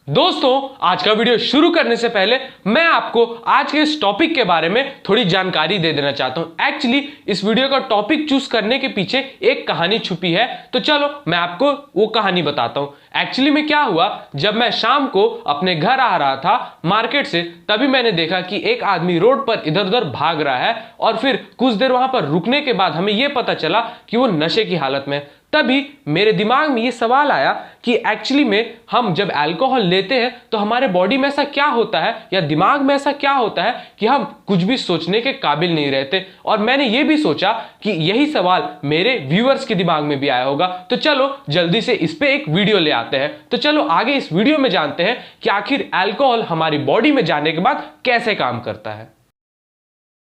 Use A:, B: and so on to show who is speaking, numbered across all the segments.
A: दोस्तों, आज का वीडियो शुरू करने से पहले मैं आपको आज के इस टॉपिक के बारे में थोड़ी जानकारी दे देना चाहता हूं। एक्चुअली इस वीडियो का टॉपिक चूज करने के पीछे एक कहानी छुपी है, तो चलो मैं आपको वो कहानी बताता हूं। एक्चुअली में क्या हुआ, जब मैं शाम को अपने घर आ रहा था मार्केट से, तभी मैंने देखा कि एक आदमी रोड पर इधर उधर भाग रहा है और फिर कुछ देर वहां पर रुकने के बाद हमें यह पता चला कि वो नशे की हालत में। तभी मेरे दिमाग में ये सवाल आया कि एक्चुअली में हम जब अल्कोहल लेते हैं तो हमारे बॉडी में ऐसा क्या होता है या दिमाग में ऐसा क्या होता है कि हम कुछ भी सोचने के काबिल नहीं रहते। और मैंने ये भी सोचा कि यही सवाल मेरे व्यूअर्स के दिमाग में भी आया होगा, तो चलो जल्दी से इस पे एक वीडियो ले आते हैं। तो चलो आगे इस वीडियो में जानते हैं कि आखिर अल्कोहल हमारी बॉडी में जाने के बाद कैसे काम करता है।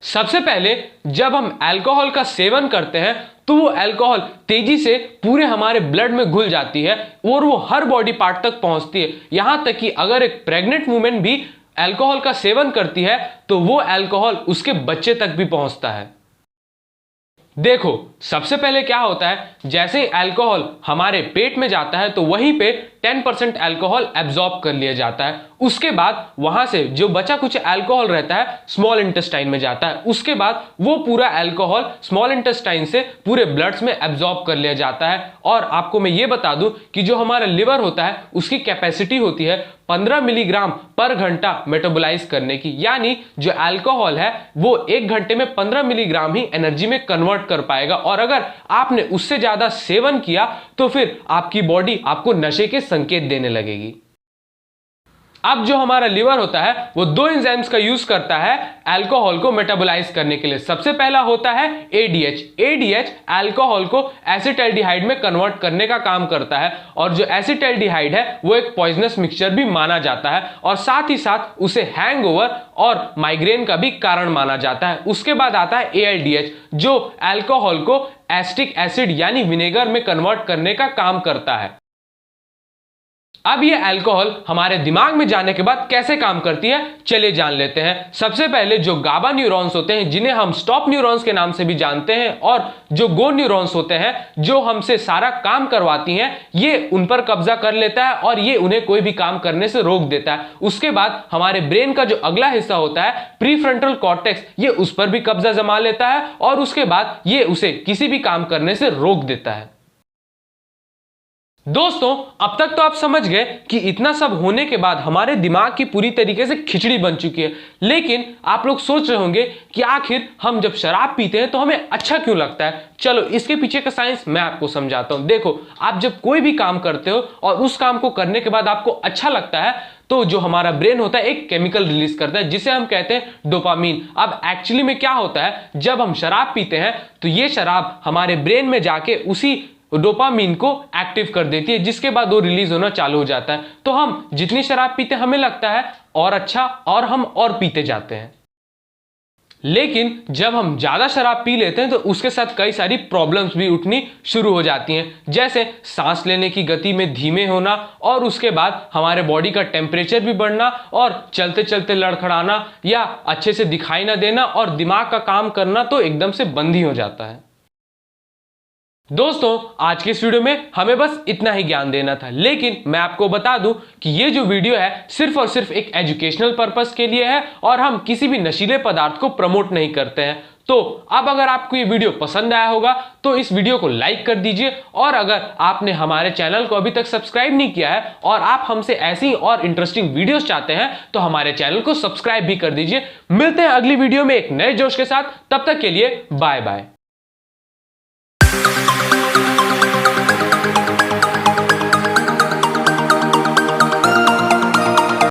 A: सबसे पहले जब हम अल्कोहल का सेवन करते हैं तो वो अल्कोहल तेजी से पूरे हमारे ब्लड में घुल जाती है और वो हर बॉडी पार्ट तक पहुंचती है। यहां तक कि अगर एक प्रेग्नेंट वुमेन भी अल्कोहल का सेवन करती है तो वो अल्कोहल उसके बच्चे तक भी पहुंचता है। देखो, सबसे पहले क्या होता है, जैसे अल्कोहल हमारे पेट में जाता है तो वहीं पे 10% अल्कोहल एब्जॉर्ब कर लिया जाता है। उसके बाद वहां से जो बचा कुछ अल्कोहल रहता है स्मॉल इंटेस्टाइन में जाता है। उसके बाद वो पूरा अल्कोहल स्मॉल इंटेस्टाइन से पूरे ब्लड्स में एब्जॉर्ब कर लिया जाता है। और आपको मैं ये बता दूं कि जो हमारा लिवर होता है उसकी कैपेसिटी होती है 15 मिलीग्राम पर घंटा मेटाबोलाइज करने की, यानी जो अल्कोहल है वो 1 घंटे में 15 मिलीग्राम ही एनर्जी में कन्वर्ट कर पाएगा। और अगर आपने उससे ज्यादा सेवन किया तो फिर आपकी बॉडी आपको नशे के संकेत देने लगेगी। अब जो हमारा लिवर होता है वो 2 एंजाइम्स का यूज करता है अल्कोहल को मेटाबोलाइज करने के लिए। सबसे पहला होता है ADH। ADH अल्कोहल को एसिटाल्डिहाइड में कन्वर्ट करने का काम करता है, और जो एसिटाल्डिहाइड है वो एक पॉइजनस मिक्सचर भी माना जाता है और साथ ही साथ उसे हैंगओवर और माइग्रेन का भी कारण माना जाता है। उसके बाद आता है ALDH जो अल्कोहल को एसिटिक एसिड यानी विनेगर में कन्वर्ट करने का काम करता है। अब ये अल्कोहल हमारे दिमाग में जाने के बाद कैसे काम करती है, चलिए जान लेते हैं। सबसे पहले जो गाबा न्यूरॉन्स होते हैं, जिन्हें हम स्टॉप न्यूरॉन्स के नाम से भी जानते हैं, और जो गो न्यूरॉन्स होते हैं जो हमसे सारा काम करवाती हैं, ये उन पर कब्जा कर लेता है और ये उन्हें कोई भी काम करने से रोक देता है। उसके बाद हमारे ब्रेन का जो अगला हिस्सा होता है प्रीफ्रंटल कॉर्टेक्स, ये उस पर भी कब्जा जमा लेता है और उसके बाद ये उसे किसी भी काम करने से रोक देता है। दोस्तों, अब तक तो आप समझ गए कि इतना सब होने के बाद हमारे दिमाग की पूरी तरीके से खिचड़ी बन चुकी है। लेकिन आप लोग सोच रहे होंगे कि आखिर हम जब शराब पीते हैं तो हमें अच्छा क्यों लगता है। चलो इसके पीछे का साइंस मैं आपको समझाता हूं। देखो, आप जब कोई भी काम करते हो और उस काम को करने के बाद आपको अच्छा लगता है तो जो हमारा ब्रेन होता है एक केमिकल रिलीज करता है जिसे हम कहते हैं डोपामीन। अब एक्चुअली में क्या होता है, जब हम शराब पीते हैं तो ये शराब हमारे ब्रेन में जाके उसी डोपामीन को एक्टिव कर देती है, जिसके बाद वो रिलीज होना चालू हो जाता है। तो हम जितनी शराब पीते हैं हमें लगता है और अच्छा, और हम और पीते जाते हैं। लेकिन जब हम ज्यादा शराब पी लेते हैं तो उसके साथ कई सारी प्रॉब्लम्स भी उठनी शुरू हो जाती हैं, जैसे सांस लेने की गति में धीमे होना, और उसके बाद हमारे बॉडी का टेम्परेचर भी बढ़ना, और चलते चलते लड़खड़ाना या अच्छे से दिखाई ना देना, और दिमाग का काम करना तो एकदम से बंद ही हो जाता है। दोस्तों, आज के इस वीडियो में हमें बस इतना ही ज्ञान देना था, लेकिन मैं आपको बता दूं कि ये जो वीडियो है सिर्फ और सिर्फ एक एजुकेशनल पर्पस के लिए है और हम किसी भी नशीले पदार्थ को प्रमोट नहीं करते हैं। तो अब अगर आपको ये वीडियो पसंद आया होगा तो इस वीडियो को लाइक कर दीजिए, और अगर आपने हमारे चैनल को अभी तक सब्सक्राइब नहीं किया है और आप हमसे ऐसी और इंटरेस्टिंग वीडियोस चाहते हैं तो हमारे चैनल को सब्सक्राइब भी कर दीजिए। मिलते हैं अगली वीडियो में एक नए जोश के साथ, तब तक के लिए बाय बाय।